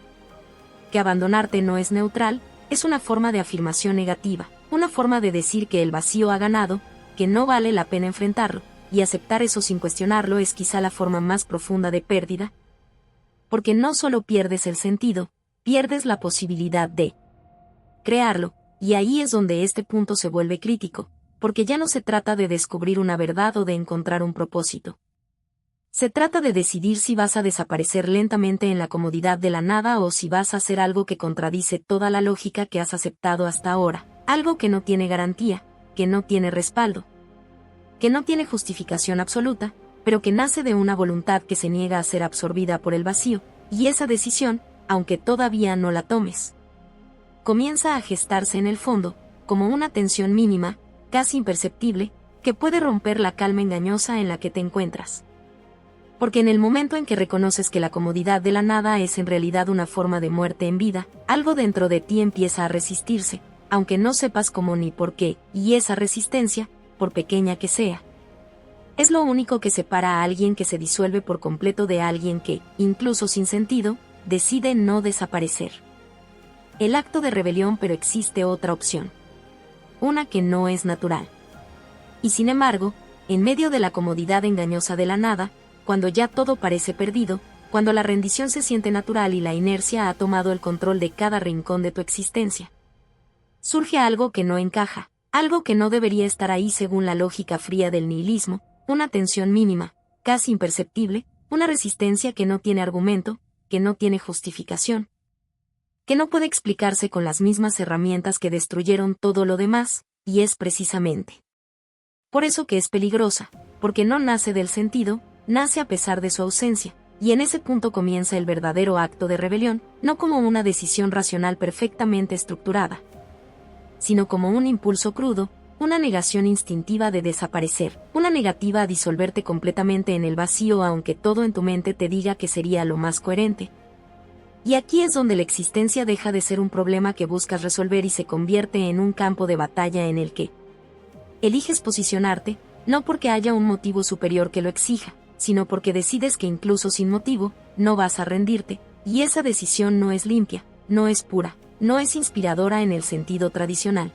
Que abandonarte no es neutral, es una forma de afirmación negativa, una forma de decir que el vacío ha ganado, que no vale la pena enfrentarlo, y aceptar eso sin cuestionarlo es quizá la forma más profunda de pérdida, porque no solo pierdes el sentido, pierdes la posibilidad de crearlo, y ahí es donde este punto se vuelve crítico, porque ya no se trata de descubrir una verdad o de encontrar un propósito. Se trata de decidir si vas a desaparecer lentamente en la comodidad de la nada o si vas a hacer algo que contradice toda la lógica que has aceptado hasta ahora, algo que no tiene garantía, que no tiene respaldo, que no tiene justificación absoluta, pero que nace de una voluntad que se niega a ser absorbida por el vacío, y esa decisión, aunque todavía no la tomes, comienza a gestarse en el fondo, como una tensión mínima, casi imperceptible, que puede romper la calma engañosa en la que te encuentras. Porque en el momento en que reconoces que la comodidad de la nada es en realidad una forma de muerte en vida, algo dentro de ti empieza a resistirse, aunque no sepas cómo ni por qué, y esa resistencia, por pequeña que sea, es lo único que separa a alguien que se disuelve por completo de alguien que, incluso sin sentido, decide no desaparecer. el acto de rebelión, pero existe otra opción. Una que no es natural. Y sin embargo, en medio de la comodidad engañosa de la nada, cuando ya todo parece perdido, cuando la rendición se siente natural y la inercia ha tomado el control de cada rincón de tu existencia, surge algo que no encaja, algo que no debería estar ahí según la lógica fría del nihilismo, una tensión mínima, casi imperceptible, una resistencia que no tiene argumento, que no tiene justificación, que no puede explicarse con las mismas herramientas que destruyeron todo lo demás, y es precisamente por eso que es peligrosa, porque no nace del sentido, nace a pesar de su ausencia, y en ese punto comienza el verdadero acto de rebelión, no como una decisión racional perfectamente estructurada, sino como un impulso crudo, una negación instintiva de desaparecer, una negativa a disolverte completamente en el vacío aunque todo en tu mente te diga que sería lo más coherente. Y aquí es donde la existencia deja de ser un problema que buscas resolver y se convierte en un campo de batalla en el que eliges posicionarte, no porque haya un motivo superior que lo exija, sino porque decides que incluso sin motivo, no vas a rendirte, y esa decisión no es limpia, no es pura, no es inspiradora en el sentido tradicional.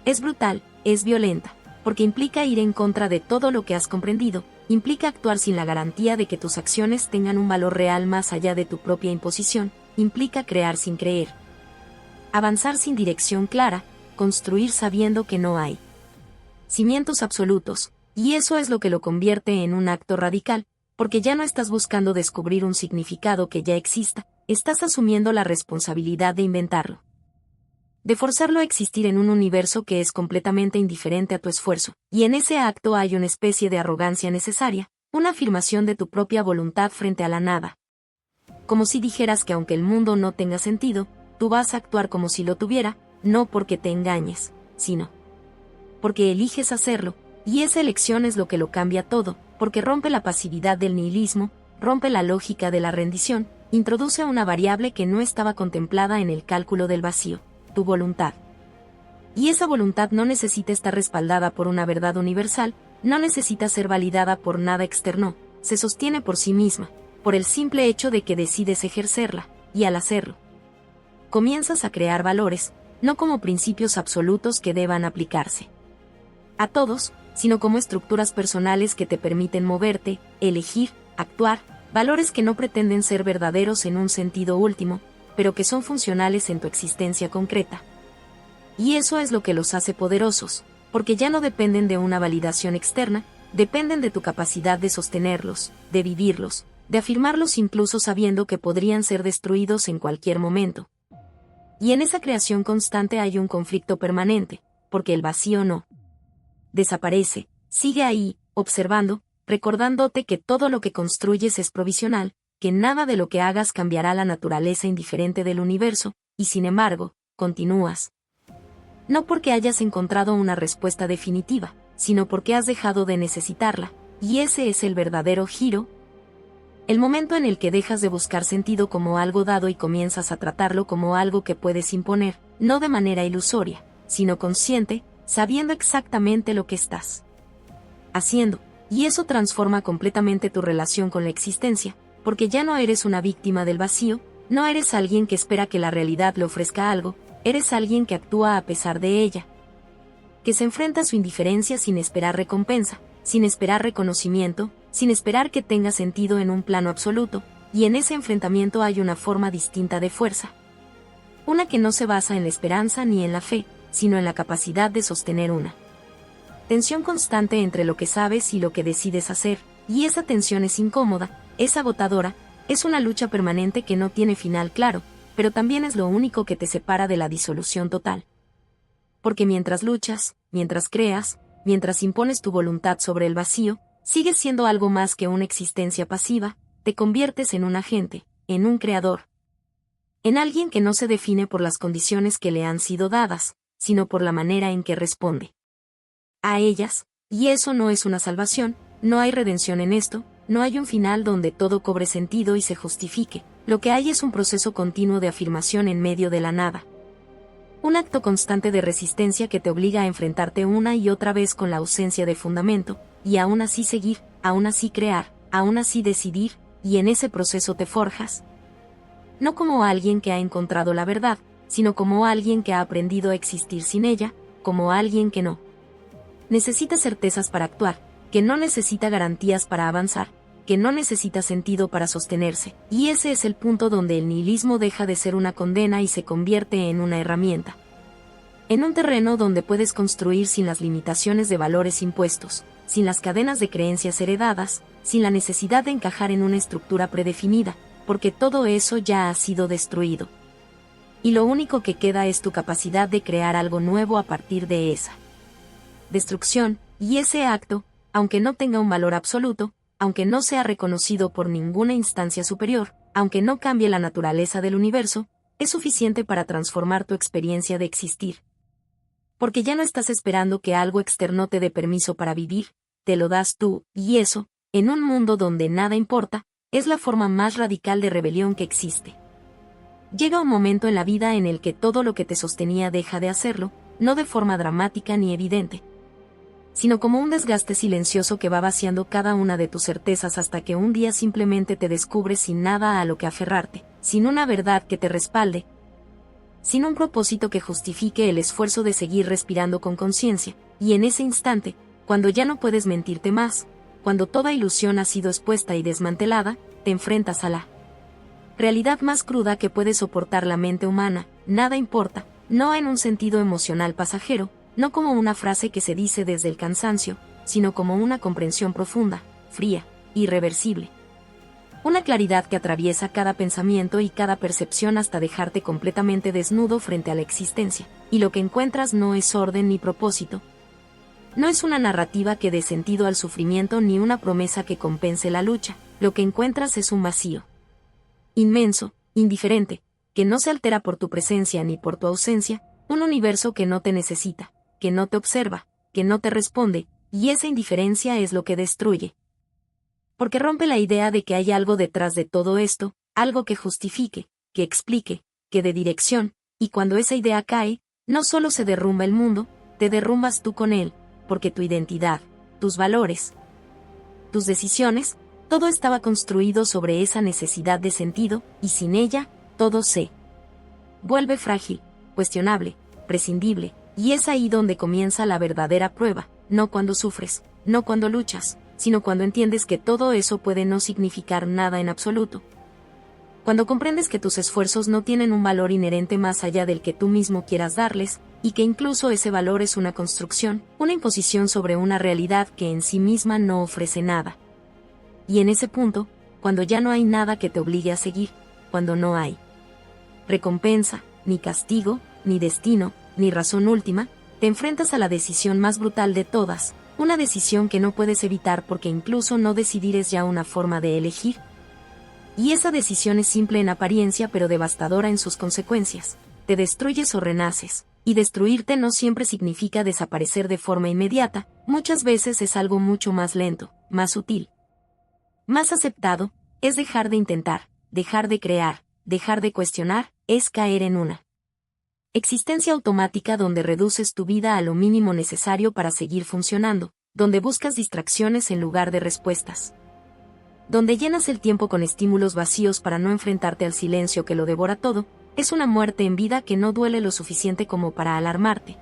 Es brutal, es violenta, porque implica ir en contra de todo lo que has comprendido, implica actuar sin la garantía de que tus acciones tengan un valor real más allá de tu propia imposición, implica crear sin creer, avanzar sin dirección clara, construir sabiendo que no hay cimientos absolutos, y eso es lo que lo convierte en un acto radical, porque ya no estás buscando descubrir un significado que ya exista, estás asumiendo la responsabilidad de inventarlo, de forzarlo a existir en un universo que es completamente indiferente a tu esfuerzo, y en ese acto hay una especie de arrogancia necesaria, una afirmación de tu propia voluntad frente a la nada. Como si dijeras que aunque el mundo no tenga sentido, tú vas a actuar como si lo tuviera, no porque te engañes, sino porque eliges hacerlo, y esa elección es lo que lo cambia todo, porque rompe la pasividad del nihilismo, rompe la lógica de la rendición, introduce una variable que no estaba contemplada en el cálculo del vacío, tu voluntad. Y esa voluntad no necesita estar respaldada por una verdad universal, no necesita ser validada por nada externo, se sostiene por sí misma, por el simple hecho de que decides ejercerla, y al hacerlo, comienzas a crear valores, no como principios absolutos que deban aplicarse a todos, sino como estructuras personales que te permiten moverte, elegir, actuar, valores que no pretenden ser verdaderos en un sentido último, pero que son funcionales en tu existencia concreta. Y eso es lo que los hace poderosos, porque ya no dependen de una validación externa, dependen de tu capacidad de sostenerlos, de vivirlos, de afirmarlos incluso sabiendo que podrían ser destruidos en cualquier momento. Y en esa creación constante hay un conflicto permanente, porque el vacío no desaparece, sigue ahí, observando, recordándote que todo lo que construyes es provisional, que nada de lo que hagas cambiará la naturaleza indiferente del universo, y sin embargo, continúas. No porque hayas encontrado una respuesta definitiva, sino porque has dejado de necesitarla, y ese es el verdadero giro, el momento en el que dejas de buscar sentido como algo dado y comienzas a tratarlo como algo que puedes imponer, no de manera ilusoria, sino consciente, sabiendo exactamente lo que estás haciendo, y eso transforma completamente tu relación con la existencia, porque ya no eres una víctima del vacío, no eres alguien que espera que la realidad le ofrezca algo, eres alguien que actúa a pesar de ella, que se enfrenta a su indiferencia sin esperar recompensa, sin esperar reconocimiento, sin esperar que tenga sentido en un plano absoluto, y en ese enfrentamiento hay una forma distinta de fuerza. Una que no se basa en la esperanza ni en la fe, sino en la capacidad de sostener una tensión constante entre lo que sabes y lo que decides hacer, y esa tensión es incómoda, es agotadora, es una lucha permanente que no tiene final claro, pero también es lo único que te separa de la disolución total. Porque mientras luchas, mientras creas, mientras impones tu voluntad sobre el vacío, sigues siendo algo más que una existencia pasiva, te conviertes en un agente, en un creador, en alguien que no se define por las condiciones que le han sido dadas, sino por la manera en que responde a ellas, y eso no es una salvación, no hay redención en esto, no hay un final donde todo cobre sentido y se justifique, lo que hay es un proceso continuo de afirmación en medio de la nada. Un acto constante de resistencia que te obliga a enfrentarte una y otra vez con la ausencia de fundamento, y aún así seguir, aún así crear, aún así decidir, y en ese proceso te forjas. No como alguien que ha encontrado la verdad, sino como alguien que ha aprendido a existir sin ella, como alguien que no necesita certezas para actuar, que no necesita garantías para avanzar, que no necesita sentido para sostenerse, y ese es el punto donde el nihilismo deja de ser una condena y se convierte en una herramienta. En un terreno donde puedes construir sin las limitaciones de valores impuestos, sin las cadenas de creencias heredadas, sin la necesidad de encajar en una estructura predefinida, porque todo eso ya ha sido destruido. Y lo único que queda es tu capacidad de crear algo nuevo a partir de esa destrucción, y ese acto, aunque no tenga un valor absoluto, aunque no sea reconocido por ninguna instancia superior, aunque no cambie la naturaleza del universo, es suficiente para transformar tu experiencia de existir. Porque ya no estás esperando que algo externo te dé permiso para vivir, te lo das tú, y eso, en un mundo donde nada importa, es la forma más radical de rebelión que existe. Llega un momento en la vida en el que todo lo que te sostenía deja de hacerlo, no de forma dramática ni evidente, sino como un desgaste silencioso que va vaciando cada una de tus certezas hasta que un día simplemente te descubres sin nada a lo que aferrarte, sin una verdad que te respalde, sin un propósito que justifique el esfuerzo de seguir respirando con conciencia, y en ese instante, cuando ya no puedes mentirte más, cuando toda ilusión ha sido expuesta y desmantelada, te enfrentas a la realidad más cruda que puede soportar la mente humana. Nada importa, no en un sentido emocional pasajero, no como una frase que se dice desde el cansancio, sino como una comprensión profunda, fría, irreversible. Una claridad que atraviesa cada pensamiento y cada percepción hasta dejarte completamente desnudo frente a la existencia, y lo que encuentras no es orden ni propósito. No es una narrativa que dé sentido al sufrimiento ni una promesa que compense la lucha, lo que encuentras es un vacío inmenso, indiferente, que no se altera por tu presencia ni por tu ausencia, un universo que no te necesita, que no te observa, que no te responde, y esa indiferencia es lo que destruye. Porque rompe la idea de que hay algo detrás de todo esto, algo que justifique, que explique, que dé dirección, y cuando esa idea cae, no solo se derrumba el mundo, te derrumbas tú con él, porque tu identidad, tus valores, tus decisiones, todo estaba construido sobre esa necesidad de sentido, y sin ella, todo se vuelve frágil, cuestionable, prescindible, y es ahí donde comienza la verdadera prueba, no cuando sufres, no cuando luchas, sino cuando entiendes que todo eso puede no significar nada en absoluto. Cuando comprendes que tus esfuerzos no tienen un valor inherente más allá del que tú mismo quieras darles, y que incluso ese valor es una construcción, una imposición sobre una realidad que en sí misma no ofrece nada. Y en ese punto, cuando ya no hay nada que te obligue a seguir, cuando no hay recompensa, ni castigo, ni destino, ni razón última, te enfrentas a la decisión más brutal de todas, una decisión que no puedes evitar porque incluso no decidir es ya una forma de elegir. Y esa decisión es simple en apariencia pero devastadora en sus consecuencias. Te destruyes o renaces, y destruirte no siempre significa desaparecer de forma inmediata, muchas veces es algo mucho más lento, más sutil, más aceptado, es dejar de intentar, dejar de crear, dejar de cuestionar, es caer en una existencia automática donde reduces tu vida a lo mínimo necesario para seguir funcionando, donde buscas distracciones en lugar de respuestas, donde llenas el tiempo con estímulos vacíos para no enfrentarte al silencio que lo devora todo. Es una muerte en vida que no duele lo suficiente como para alarmarte,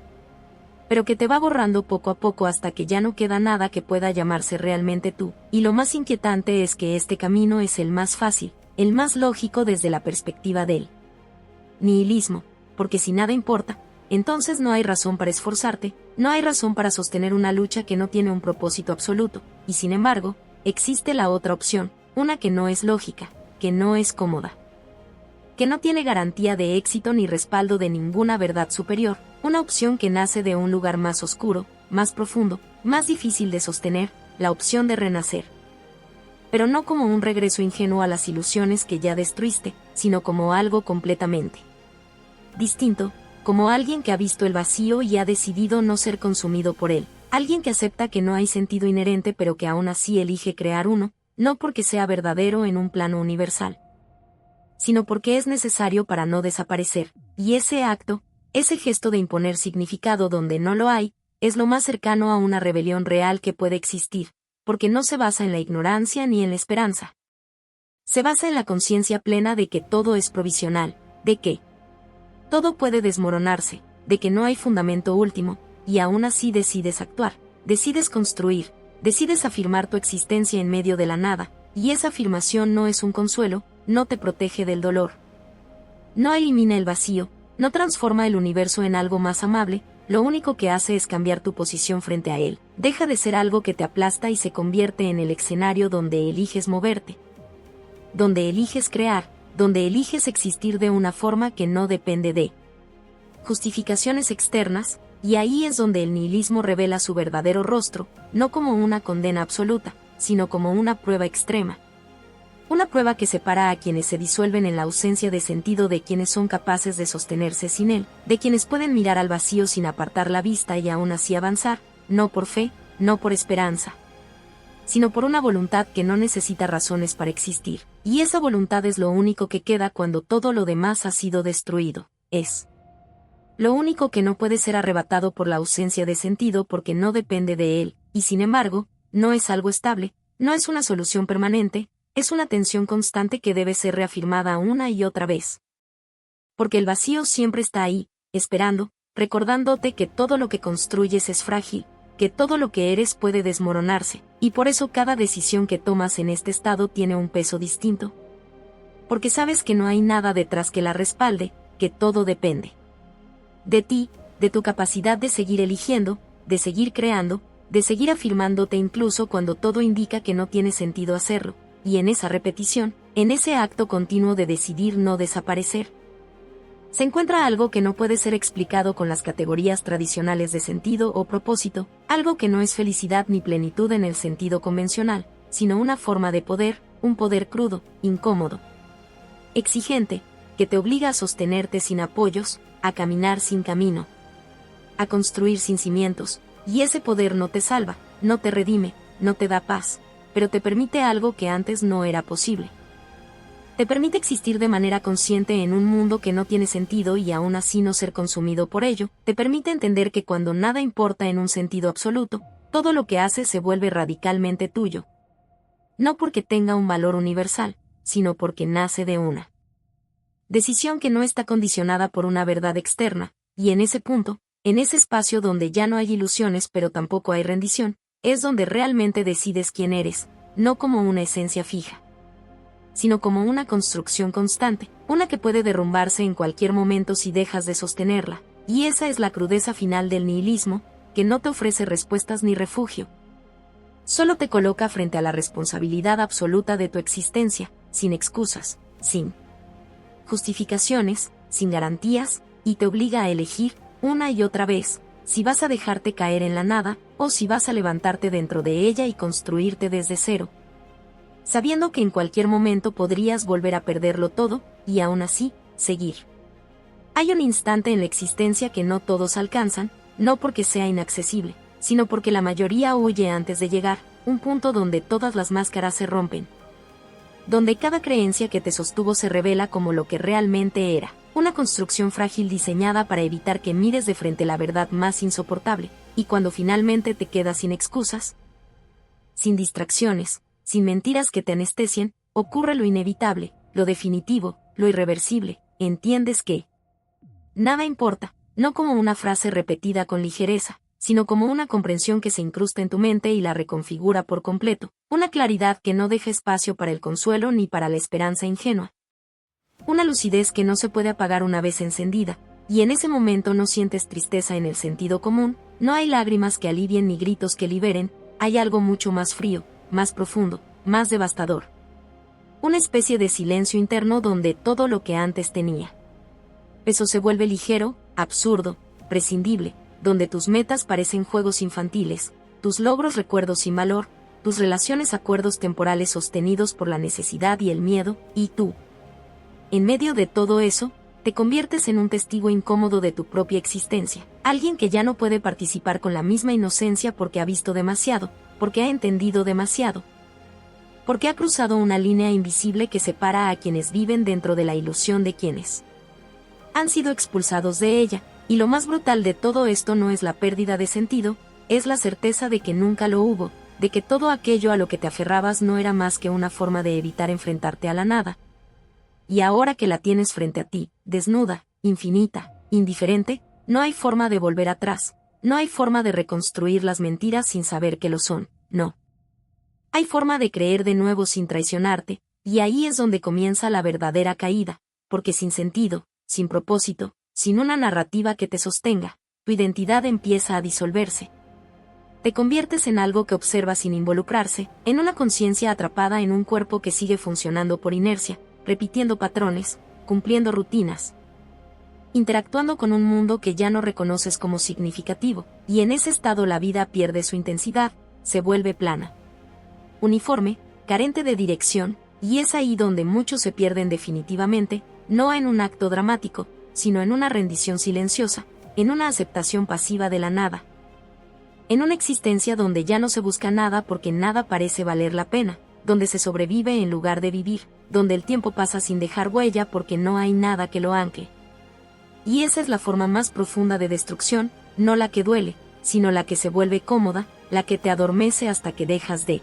pero que te va borrando poco a poco hasta que ya no queda nada que pueda llamarse realmente tú, y lo más inquietante es que este camino es el más fácil, el más lógico desde la perspectiva del nihilismo, porque si nada importa, entonces no hay razón para esforzarte, no hay razón para sostener una lucha que no tiene un propósito absoluto, y sin embargo, existe la otra opción, una que no es lógica, que no es cómoda, que no tiene garantía de éxito ni respaldo de ninguna verdad superior, una opción que nace de un lugar más oscuro, más profundo, más difícil de sostener, la opción de renacer. Pero no como un regreso ingenuo a las ilusiones que ya destruiste, sino como algo completamente distinto, como alguien que ha visto el vacío y ha decidido no ser consumido por él, alguien que acepta que no hay sentido inherente pero que aún así elige crear uno, no porque sea verdadero en un plano universal, sino porque es necesario para no desaparecer, y ese acto, ese gesto de imponer significado donde no lo hay, es lo más cercano a una rebelión real que puede existir, porque no se basa en la ignorancia ni en la esperanza. Se basa en la conciencia plena de que todo es provisional, de que todo puede desmoronarse, de que no hay fundamento último, y aún así decides actuar, decides construir, decides afirmar tu existencia en medio de la nada, y esa afirmación no es un consuelo, no te protege del dolor. No elimina el vacío, no transforma el universo en algo más amable, lo único que hace es cambiar tu posición frente a él, deja de ser algo que te aplasta y se convierte en el escenario donde eliges moverte, donde eliges crear, donde eliges existir de una forma que no depende de justificaciones externas, y ahí es donde el nihilismo revela su verdadero rostro, no como una condena absoluta, sino como una prueba extrema. Una prueba que separa a quienes se disuelven en la ausencia de sentido de quienes son capaces de sostenerse sin él, de quienes pueden mirar al vacío sin apartar la vista y aún así avanzar, no por fe, no por esperanza, sino por una voluntad que no necesita razones para existir, y esa voluntad es lo único que queda cuando todo lo demás ha sido destruido, es lo único que no puede ser arrebatado por la ausencia de sentido porque no depende de él, y sin embargo, no es algo estable, no es una solución permanente, es una tensión constante que debe ser reafirmada una y otra vez. Porque el vacío siempre está ahí, esperando, recordándote que todo lo que construyes es frágil, que todo lo que eres puede desmoronarse, y por eso cada decisión que tomas en este estado tiene un peso distinto. Porque sabes que no hay nada detrás que la respalde, que todo depende de ti, de tu capacidad de seguir eligiendo, de seguir creando, de seguir afirmándote incluso cuando todo indica que no tiene sentido hacerlo, y en esa repetición, en ese acto continuo de decidir no desaparecer, se encuentra algo que no puede ser explicado con las categorías tradicionales de sentido o propósito, algo que no es felicidad ni plenitud en el sentido convencional, sino una forma de poder, un poder crudo, incómodo, exigente, que te obliga a sostenerte sin apoyos, a caminar sin camino, a construir sin cimientos, y ese poder no te salva, no te redime, no te da paz, pero te permite algo que antes no era posible. Te permite existir de manera consciente en un mundo que no tiene sentido y aún así no ser consumido por ello, te permite entender que cuando nada importa en un sentido absoluto, todo lo que haces se vuelve radicalmente tuyo. No porque tenga un valor universal, sino porque nace de una decisión que no está condicionada por una verdad externa, y en ese punto, en ese espacio donde ya no hay ilusiones pero tampoco hay rendición, es donde realmente decides quién eres, no como una esencia fija, sino como una construcción constante, una que puede derrumbarse en cualquier momento si dejas de sostenerla, y esa es la crudeza final del nihilismo, que no te ofrece respuestas ni refugio. Solo te coloca frente a la responsabilidad absoluta de tu existencia, sin excusas, sin justificaciones, sin garantías, y te obliga a elegir, una y otra vez, si vas a dejarte caer en la nada, o si vas a levantarte dentro de ella y construirte desde cero, sabiendo que en cualquier momento podrías volver a perderlo todo, y aún así, seguir. Hay un instante en la existencia que no todos alcanzan, no porque sea inaccesible, sino porque la mayoría huye antes de llegar, un punto donde todas las máscaras se rompen, donde cada creencia que te sostuvo se revela como lo que realmente era, una construcción frágil diseñada para evitar que mires de frente la verdad más insoportable, y cuando finalmente te quedas sin excusas, sin distracciones, sin mentiras que te anestesien, ocurre lo inevitable, lo definitivo, lo irreversible, entiendes que nada importa, no como una frase repetida con ligereza, sino como una comprensión que se incrusta en tu mente y la reconfigura por completo, una claridad que no deja espacio para el consuelo ni para la esperanza ingenua. Una lucidez que no se puede apagar una vez encendida, y en ese momento no sientes tristeza en el sentido común, no hay lágrimas que alivien ni gritos que liberen, hay algo mucho más frío, más profundo, más devastador. Una especie de silencio interno donde todo lo que antes tenía peso se vuelve ligero, absurdo, prescindible, donde tus metas parecen juegos infantiles, tus logros recuerdos sin valor, tus relaciones acuerdos temporales sostenidos por la necesidad y el miedo, y tú, en medio de todo eso, te conviertes en un testigo incómodo de tu propia existencia, alguien que ya no puede participar con la misma inocencia porque ha visto demasiado, porque ha entendido demasiado, porque ha cruzado una línea invisible que separa a quienes viven dentro de la ilusión de quienes han sido expulsados de ella, y lo más brutal de todo esto no es la pérdida de sentido, es la certeza de que nunca lo hubo, de que todo aquello a lo que te aferrabas no era más que una forma de evitar enfrentarte a la nada. Y ahora que la tienes frente a ti, desnuda, infinita, indiferente, no hay forma de volver atrás, no hay forma de reconstruir las mentiras sin saber que lo son, no. Hay forma de creer de nuevo sin traicionarte, y ahí es donde comienza la verdadera caída, porque sin sentido, sin propósito, sin una narrativa que te sostenga, tu identidad empieza a disolverse. Te conviertes en algo que observa sin involucrarse, en una conciencia atrapada en un cuerpo que sigue funcionando por inercia, repitiendo patrones, cumpliendo rutinas, interactuando con un mundo que ya no reconoces como significativo, y en ese estado la vida pierde su intensidad, se vuelve plana, uniforme, carente de dirección, y es ahí donde muchos se pierden definitivamente, no en un acto dramático, sino en una rendición silenciosa, en una aceptación pasiva de la nada. En una existencia donde ya no se busca nada porque nada parece valer la pena, donde se sobrevive en lugar de vivir, donde el tiempo pasa sin dejar huella porque no hay nada que lo ancle. Y esa es la forma más profunda de destrucción, no la que duele, sino la que se vuelve cómoda, la que te adormece hasta que dejas de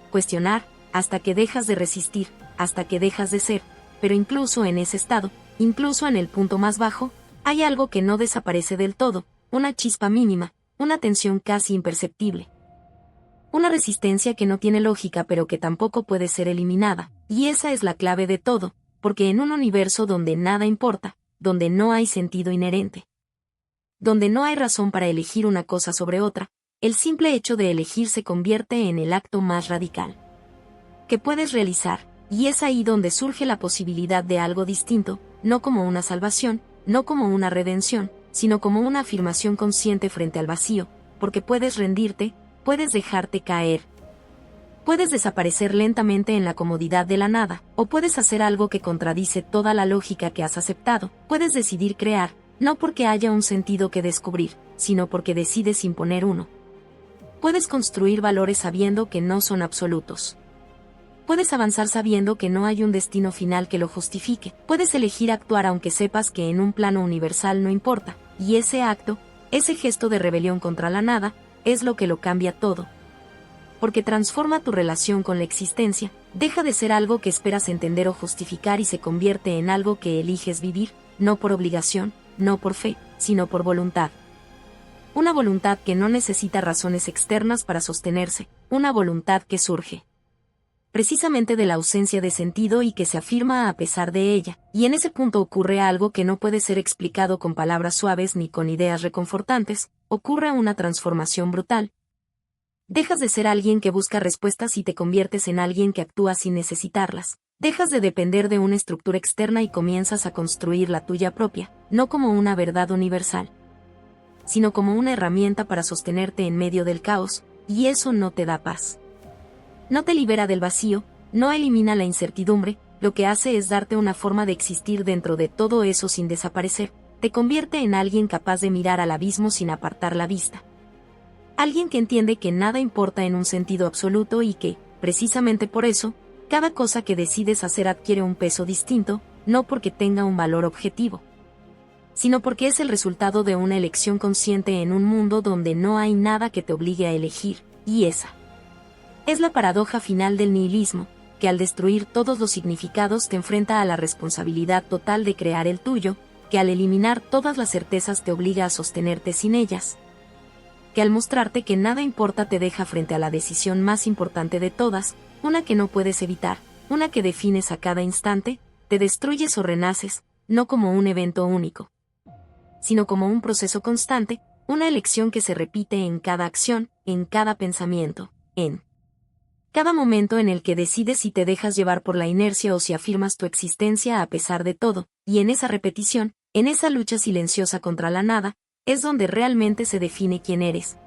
cuestionar, hasta que dejas de resistir, hasta que dejas de ser, pero incluso en ese estado, incluso en el punto más bajo, hay algo que no desaparece del todo, una chispa mínima, una tensión casi imperceptible. Una resistencia que no tiene lógica pero que tampoco puede ser eliminada, y esa es la clave de todo, porque en un universo donde nada importa, donde no hay sentido inherente, donde no hay razón para elegir una cosa sobre otra, el simple hecho de elegir se convierte en el acto más radical que puedes realizar, y es ahí donde surge la posibilidad de algo distinto, no como una salvación, no como una redención, sino como una afirmación consciente frente al vacío, porque puedes rendirte, puedes dejarte caer. Puedes desaparecer lentamente en la comodidad de la nada, o puedes hacer algo que contradice toda la lógica que has aceptado, puedes decidir crear, no porque haya un sentido que descubrir, sino porque decides imponer uno. Puedes construir valores sabiendo que no son absolutos. Puedes avanzar sabiendo que no hay un destino final que lo justifique. Puedes elegir actuar aunque sepas que en un plano universal no importa, y ese acto, ese gesto de rebelión contra la nada, es lo que lo cambia todo. Porque transforma tu relación con la existencia, deja de ser algo que esperas entender o justificar y se convierte en algo que eliges vivir, no por obligación, no por fe, sino por voluntad. Una voluntad que no necesita razones externas para sostenerse, una voluntad que surge precisamente de la ausencia de sentido y que se afirma a pesar de ella, y en ese punto ocurre algo que no puede ser explicado con palabras suaves ni con ideas reconfortantes, ocurre una transformación brutal. Dejas de ser alguien que busca respuestas y te conviertes en alguien que actúa sin necesitarlas. Dejas de depender de una estructura externa y comienzas a construir la tuya propia, no como una verdad universal, sino como una herramienta para sostenerte en medio del caos, y eso no te da paz. No te libera del vacío, no elimina la incertidumbre, lo que hace es darte una forma de existir dentro de todo eso sin desaparecer, te convierte en alguien capaz de mirar al abismo sin apartar la vista. Alguien que entiende que nada importa en un sentido absoluto y que, precisamente por eso, cada cosa que decides hacer adquiere un peso distinto, no porque tenga un valor objetivo, sino porque es el resultado de una elección consciente en un mundo donde no hay nada que te obligue a elegir, y esa es la paradoja final del nihilismo, que al destruir todos los significados te enfrenta a la responsabilidad total de crear el tuyo, que al eliminar todas las certezas te obliga a sostenerte sin ellas, que al mostrarte que nada importa te deja frente a la decisión más importante de todas, una que no puedes evitar, una que defines a cada instante, te destruyes o renaces, no como un evento único, sino como un proceso constante, una elección que se repite en cada acción, en cada pensamiento, en cada momento en el que decides si te dejas llevar por la inercia o si afirmas tu existencia a pesar de todo, y en esa repetición, en esa lucha silenciosa contra la nada, es donde realmente se define quién eres.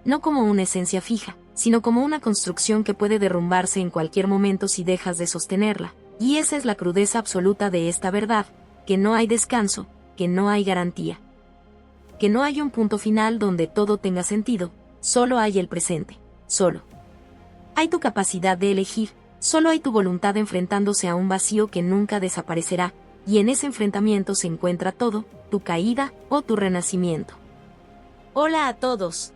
No como una esencia fija, sino como una construcción que puede derrumbarse en cualquier momento si dejas de sostenerla, y esa es la crudeza absoluta de esta verdad, que no hay descanso, que no hay garantía, que no hay un punto final donde todo tenga sentido, solo hay el presente, solo hay tu capacidad de elegir, solo hay tu voluntad enfrentándose a un vacío que nunca desaparecerá, y en ese enfrentamiento se encuentra todo, tu caída o tu renacimiento. Hola a todos.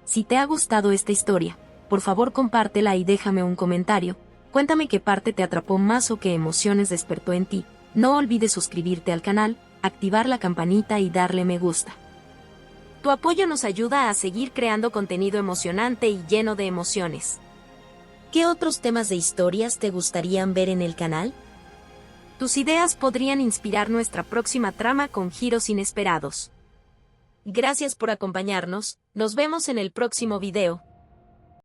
Si te ha gustado esta historia, por favor compártela y déjame un comentario, cuéntame qué parte te atrapó más o qué emociones despertó en ti, No olvides suscribirte al canal, activar la campanita y darle me gusta. Tu apoyo nos ayuda a seguir creando contenido emocionante y lleno de emociones. ¿Qué otros temas de historias te gustarían ver en el canal? Tus ideas podrían inspirar nuestra próxima trama con giros inesperados. Gracias por acompañarnos, nos vemos en el próximo video.